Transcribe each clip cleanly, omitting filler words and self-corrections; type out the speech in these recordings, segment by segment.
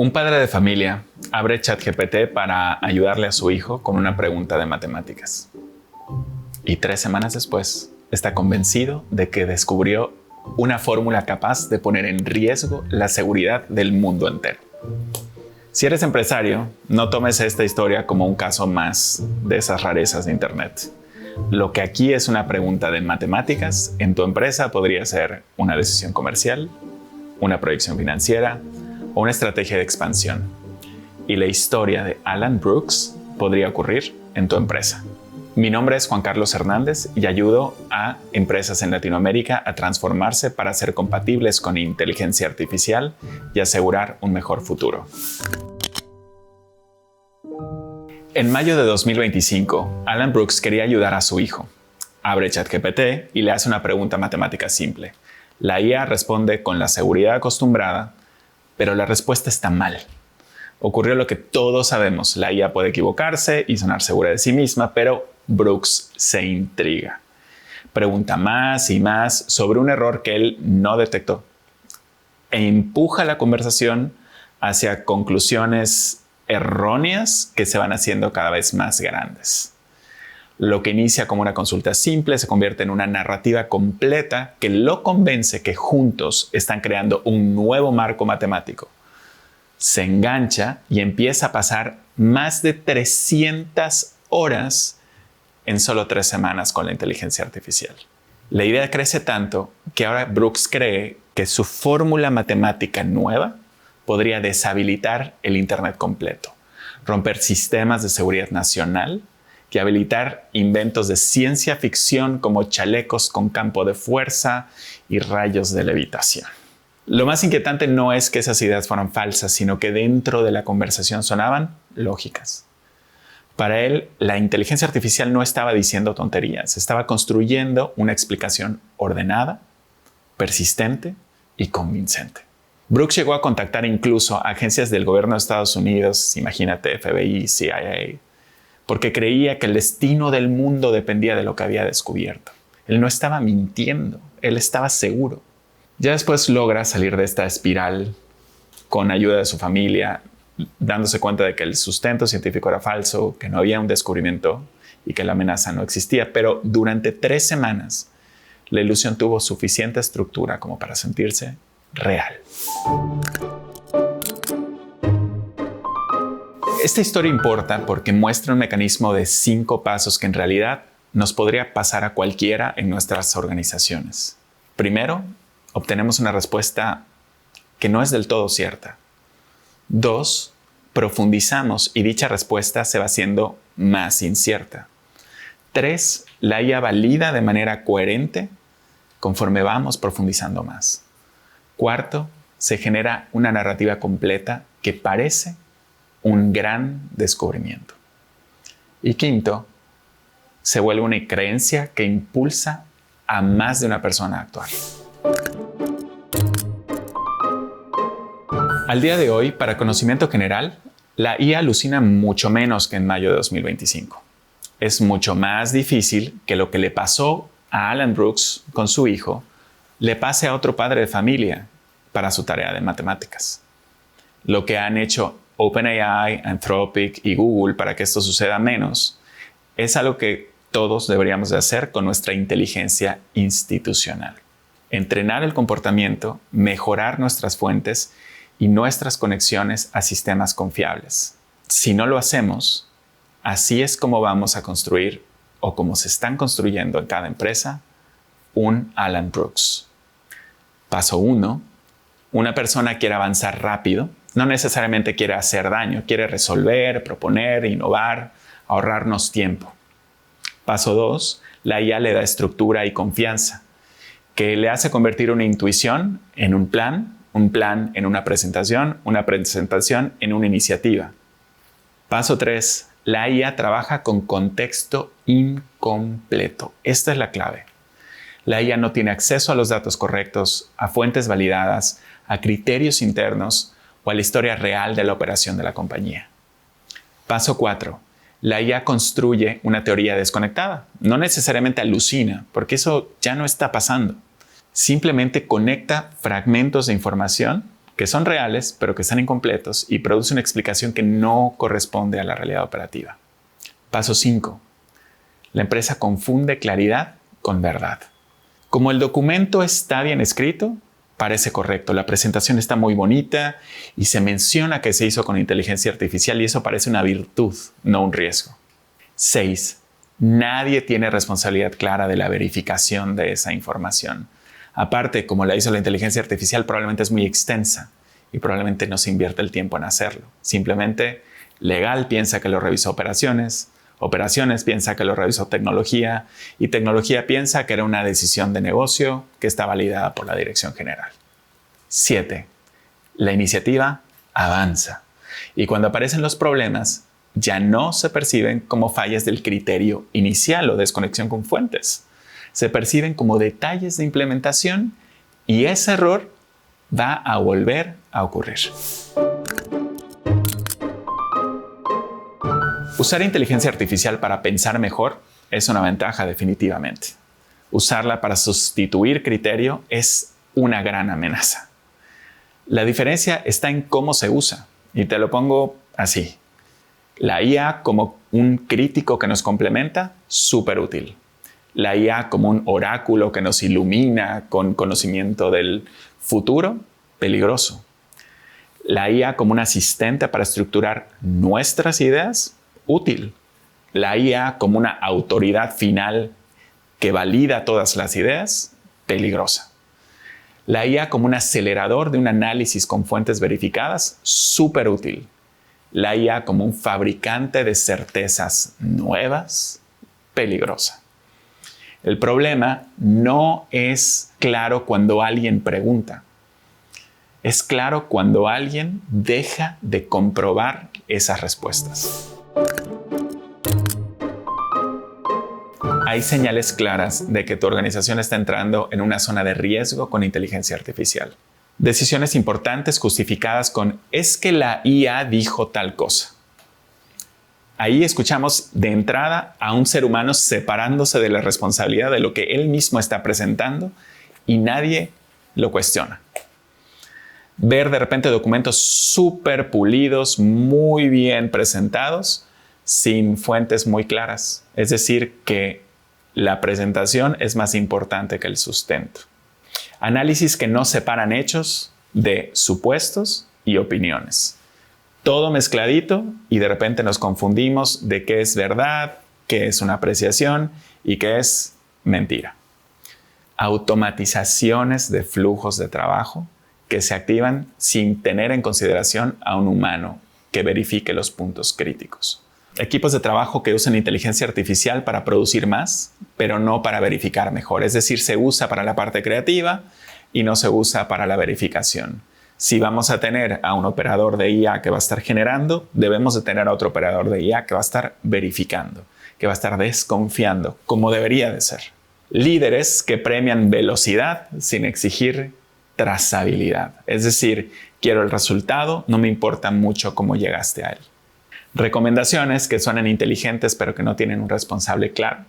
Un padre de familia abre ChatGPT para ayudarle a su hijo con una pregunta de matemáticas. Y 3 semanas después, está convencido de que descubrió una fórmula capaz de poner en riesgo la seguridad del mundo entero. Si eres empresario, no tomes esta historia como un caso más de esas rarezas de Internet. Lo que aquí es una pregunta de matemáticas, en tu empresa podría ser una decisión comercial, una proyección financiera o una estrategia de expansión. Y la historia de Alan Brooks podría ocurrir en tu empresa. Mi nombre es Juan Carlos Hernández y ayudo a empresas en Latinoamérica a transformarse para ser compatibles con inteligencia artificial y asegurar un mejor futuro. En mayo de 2025, Alan Brooks quería ayudar a su hijo. Abre ChatGPT y le hace una pregunta matemática simple. La IA responde con la seguridad acostumbrada, pero la respuesta está mal. Ocurrió lo que todos sabemos. La IA puede equivocarse y sonar segura de sí misma, pero Brooks se intriga. Pregunta más y más sobre un error que él no detectó e empuja la conversación hacia conclusiones erróneas que se van haciendo cada vez más grandes. Lo que inicia como una consulta simple se convierte en una narrativa completa que lo convence que juntos están creando un nuevo marco matemático. Se engancha y empieza a pasar más de 300 horas en solo 3 semanas con la inteligencia artificial. La idea crece tanto que ahora Brooks cree que su fórmula matemática nueva podría deshabilitar el Internet completo, romper sistemas de seguridad nacional y habilitar inventos de ciencia ficción como chalecos con campo de fuerza y rayos de levitación. Lo más inquietante no es que esas ideas fueran falsas, sino que dentro de la conversación sonaban lógicas. Para él, la inteligencia artificial no estaba diciendo tonterías, estaba construyendo una explicación ordenada, persistente y convincente. Brooks llegó a contactar incluso a agencias del gobierno de Estados Unidos, imagínate, FBI, CIA, porque creía que el destino del mundo dependía de lo que había descubierto. Él no estaba mintiendo, él estaba seguro. Ya después logra salir de esta espiral con ayuda de su familia, dándose cuenta de que el sustento científico era falso, que no había un descubrimiento y que la amenaza no existía. Pero durante 3 semanas, la ilusión tuvo suficiente estructura como para sentirse real. Esta historia importa porque muestra un mecanismo de 5 pasos que en realidad nos podría pasar a cualquiera en nuestras organizaciones. Primero, obtenemos una respuesta que no es del todo cierta. 2, profundizamos y dicha respuesta se va haciendo más incierta. 3, la IA valida de manera coherente conforme vamos profundizando más. 4, se genera una narrativa completa que parece un gran descubrimiento. Y 5, se vuelve una creencia que impulsa a más de una persona a actuar. Al día de hoy, para conocimiento general, la IA alucina mucho menos que en mayo de 2025. Es mucho más difícil que lo que le pasó a Alan Brooks con su hijo le pase a otro padre de familia para su tarea de matemáticas. Lo que han hecho OpenAI, Anthropic y Google para que esto suceda menos es algo que todos deberíamos de hacer con nuestra inteligencia institucional. Entrenar el comportamiento, mejorar nuestras fuentes y nuestras conexiones a sistemas confiables. Si no lo hacemos, así es como vamos a construir, o como se están construyendo en cada empresa, un Alan Brooks. Paso 1. Una persona quiere avanzar rápido, no necesariamente quiere hacer daño, quiere resolver, proponer, innovar, ahorrarnos tiempo. Paso 2. La IA le da estructura y confianza, que le hace convertir una intuición en un plan en una presentación en una iniciativa. Paso 3. La IA trabaja con contexto incompleto. Esta es la clave. La IA no tiene acceso a los datos correctos, a fuentes validadas, a criterios internos o a la historia real de la operación de la compañía. Paso 4. La IA construye una teoría desconectada. No necesariamente alucina, porque eso ya no está pasando. Simplemente conecta fragmentos de información que son reales, pero que están incompletos y produce una explicación que no corresponde a la realidad operativa. Paso 5. La empresa confunde claridad con verdad. Como el documento está bien escrito, parece correcto. La presentación está muy bonita y se menciona que se hizo con inteligencia artificial y eso parece una virtud, no un riesgo. 6. Nadie tiene responsabilidad clara de la verificación de esa información. Aparte, como la hizo la inteligencia artificial, probablemente es muy extensa y probablemente no se invierte el tiempo en hacerlo. Simplemente, legal piensa que lo revisó operaciones piensa que lo revisó tecnología y tecnología piensa que era una decisión de negocio que está validada por la dirección general. 7. La iniciativa avanza y cuando aparecen los problemas ya no se perciben como fallas del criterio inicial o desconexión con fuentes. Se perciben como detalles de implementación y ese error va a volver a ocurrir. Usar inteligencia artificial para pensar mejor es una ventaja definitivamente. Usarla para sustituir criterio es una gran amenaza. La diferencia está en cómo se usa y te lo pongo así. La IA como un crítico que nos complementa, súper útil. La IA como un oráculo que nos ilumina con conocimiento del futuro, peligroso. La IA como un asistente para estructurar nuestras ideas, útil. La IA como una autoridad final que valida todas las ideas, peligrosa. La IA como un acelerador de un análisis con fuentes verificadas, súper útil. La IA como un fabricante de certezas nuevas, peligrosa. El problema no es claro cuando alguien pregunta. Es claro cuando alguien deja de comprobar esas respuestas. Hay señales claras de que tu organización está entrando en una zona de riesgo con inteligencia artificial. Decisiones importantes justificadas con «es que la IA dijo tal cosa». Ahí escuchamos de entrada a un ser humano separándose de la responsabilidad de lo que él mismo está presentando y nadie lo cuestiona. Ver de repente documentos súper pulidos, muy bien presentados, sin fuentes muy claras. Es decir, que la presentación es más importante que el sustento. Análisis que no separan hechos de supuestos y opiniones. Todo mezcladito y de repente nos confundimos de qué es verdad, qué es una apreciación y qué es mentira. Automatizaciones de flujos de trabajo que se activan sin tener en consideración a un humano que verifique los puntos críticos. Equipos de trabajo que usan inteligencia artificial para producir más, pero no para verificar mejor. Es decir, se usa para la parte creativa y no se usa para la verificación. Si vamos a tener a un operador de IA que va a estar generando, debemos de tener a otro operador de IA que va a estar verificando, que va a estar desconfiando, como debería de ser. Líderes que premian velocidad sin exigir trazabilidad. Es decir, quiero el resultado, no me importa mucho cómo llegaste a él. Recomendaciones que suenan inteligentes pero que no tienen un responsable claro,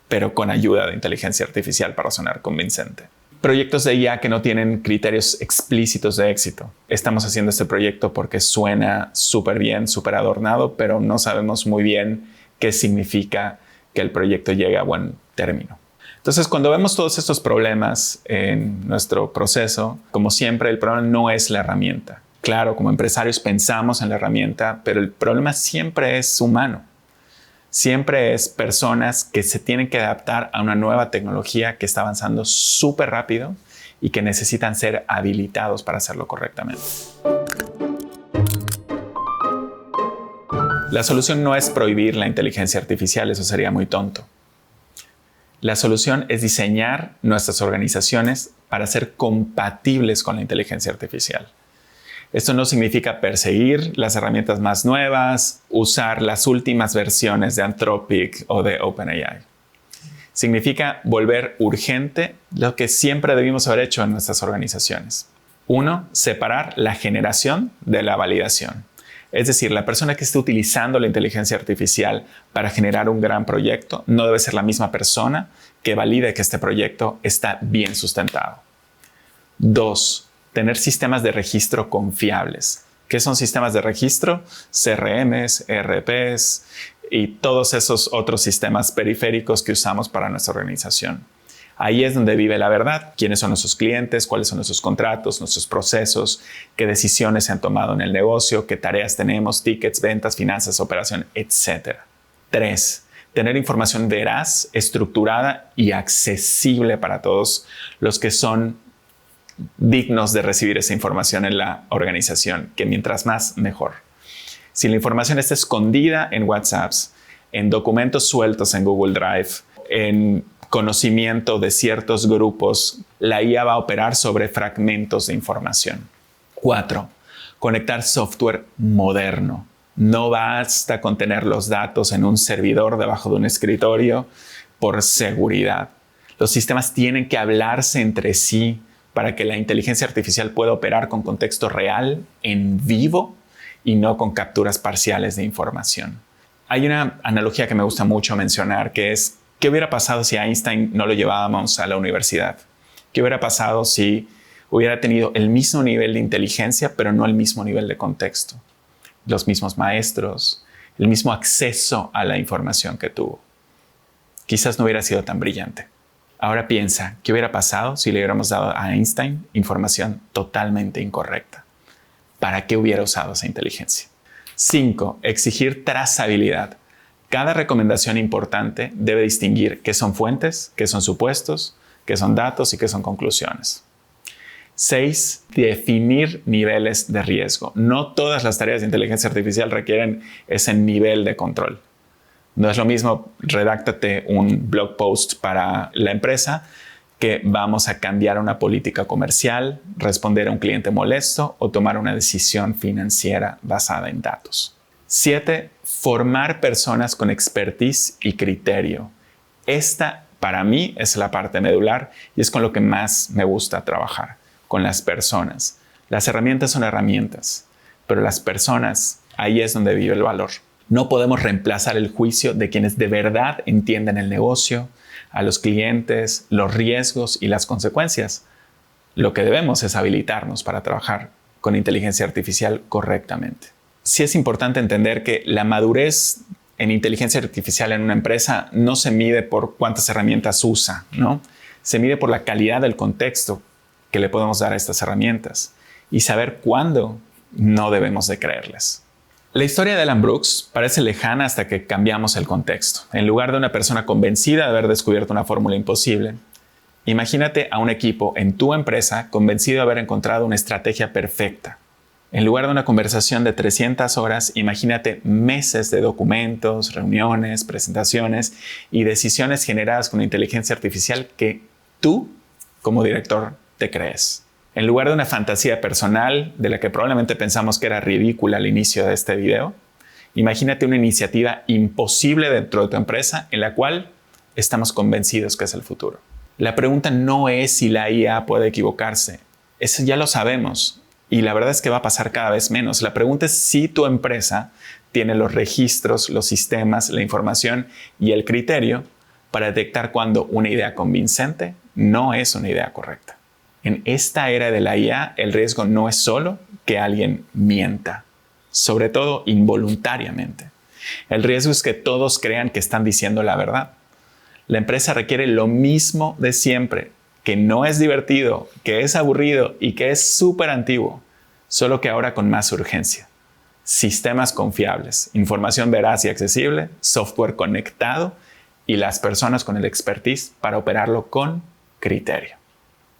pero con ayuda de inteligencia artificial para sonar convincente. Proyectos de IA que no tienen criterios explícitos de éxito. Estamos haciendo este proyecto porque suena súper bien, súper adornado, pero no sabemos muy bien qué significa que el proyecto llegue a buen término. Entonces, cuando vemos todos estos problemas en nuestro proceso, como siempre, el problema no es la herramienta. Claro, como empresarios pensamos en la herramienta, pero el problema siempre es humano. Siempre es personas que se tienen que adaptar a una nueva tecnología que está avanzando súper rápido y que necesitan ser habilitados para hacerlo correctamente. La solución no es prohibir la inteligencia artificial, eso sería muy tonto. La solución es diseñar nuestras organizaciones para ser compatibles con la inteligencia artificial. Esto no significa perseguir las herramientas más nuevas, usar las últimas versiones de Anthropic o de OpenAI. Significa volver urgente lo que siempre debimos haber hecho en nuestras organizaciones. 1. Separar la generación de la validación. Es decir, la persona que esté utilizando la inteligencia artificial para generar un gran proyecto no debe ser la misma persona que valide que este proyecto está bien sustentado. 2. Tener sistemas de registro confiables. ¿Qué son sistemas de registro? CRMs, ERPs y todos esos otros sistemas periféricos que usamos para nuestra organización. Ahí es donde vive la verdad. ¿Quiénes son nuestros clientes? ¿Cuáles son nuestros contratos, nuestros procesos? ¿Qué decisiones se han tomado en el negocio? ¿Qué tareas tenemos? Tickets, ventas, finanzas, operación, etcétera. 3. Tener información veraz, estructurada y accesible para todos los que son dignos de recibir esa información en la organización, que mientras más, mejor. Si la información está escondida en WhatsApps, en documentos sueltos en Google Drive, en conocimiento de ciertos grupos, la IA va a operar sobre fragmentos de información. 4. Conectar software moderno. No basta con tener los datos en un servidor debajo de un escritorio por seguridad. Los sistemas tienen que hablarse entre sí para que la inteligencia artificial pueda operar con contexto real, en vivo, y no con capturas parciales de información. Hay una analogía que me gusta mucho mencionar, que es ¿qué hubiera pasado si a Einstein no lo llevábamos a la universidad? ¿Qué hubiera pasado si hubiera tenido el mismo nivel de inteligencia, pero no el mismo nivel de contexto? Los mismos maestros, el mismo acceso a la información que tuvo. Quizás no hubiera sido tan brillante. Ahora piensa, ¿qué hubiera pasado si le hubiéramos dado a Einstein información totalmente incorrecta? ¿Para qué hubiera usado esa inteligencia? 5. Exigir trazabilidad. Cada recomendación importante debe distinguir qué son fuentes, qué son supuestos, qué son datos y qué son conclusiones. 6. Definir niveles de riesgo. No todas las tareas de inteligencia artificial requieren ese nivel de control. No es lo mismo, redáctate un blog post para la empresa que vamos a cambiar una política comercial, responder a un cliente molesto o tomar una decisión financiera basada en datos. 7. Formar personas con expertise y criterio. Esta, para mí, es la parte medular y es con lo que más me gusta trabajar, con las personas. Las herramientas son herramientas, pero las personas, ahí es donde vive el valor. No podemos reemplazar el juicio de quienes de verdad entienden el negocio, a los clientes, los riesgos y las consecuencias. Lo que debemos es habilitarnos para trabajar con inteligencia artificial correctamente. Sí es importante entender que la madurez en inteligencia artificial en una empresa no se mide por cuántas herramientas usa, ¿no? Se mide por la calidad del contexto que le podemos dar a estas herramientas y saber cuándo no debemos de creerles. La historia de Alan Brooks parece lejana hasta que cambiamos el contexto. En lugar de una persona convencida de haber descubierto una fórmula imposible, imagínate a un equipo en tu empresa convencido de haber encontrado una estrategia perfecta. En lugar de una conversación de 300 horas, imagínate meses de documentos, reuniones, presentaciones y decisiones generadas con inteligencia artificial que tú, como director, te crees. En lugar de una fantasía personal de la que probablemente pensamos que era ridícula al inicio de este video, imagínate una iniciativa imposible dentro de tu empresa en la cual estamos convencidos que es el futuro. La pregunta no es si la IA puede equivocarse. Eso ya lo sabemos y la verdad es que va a pasar cada vez menos. La pregunta es si tu empresa tiene los registros, los sistemas, la información y el criterio para detectar cuando una idea convincente no es una idea correcta. En esta era de la IA, el riesgo no es solo que alguien mienta, sobre todo involuntariamente. El riesgo es que todos crean que están diciendo la verdad. La empresa requiere lo mismo de siempre, que no es divertido, que es aburrido y que es súper antiguo, solo que ahora con más urgencia. Sistemas confiables, información veraz y accesible, software conectado y las personas con el expertise para operarlo con criterio.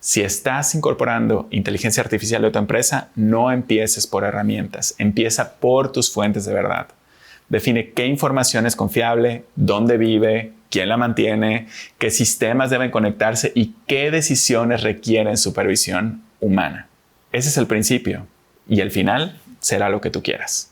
Si estás incorporando inteligencia artificial a tu empresa, no empieces por herramientas, empieza por tus fuentes de verdad. Define qué información es confiable, dónde vive, quién la mantiene, qué sistemas deben conectarse y qué decisiones requieren supervisión humana. Ese es el principio y el final será lo que tú quieras.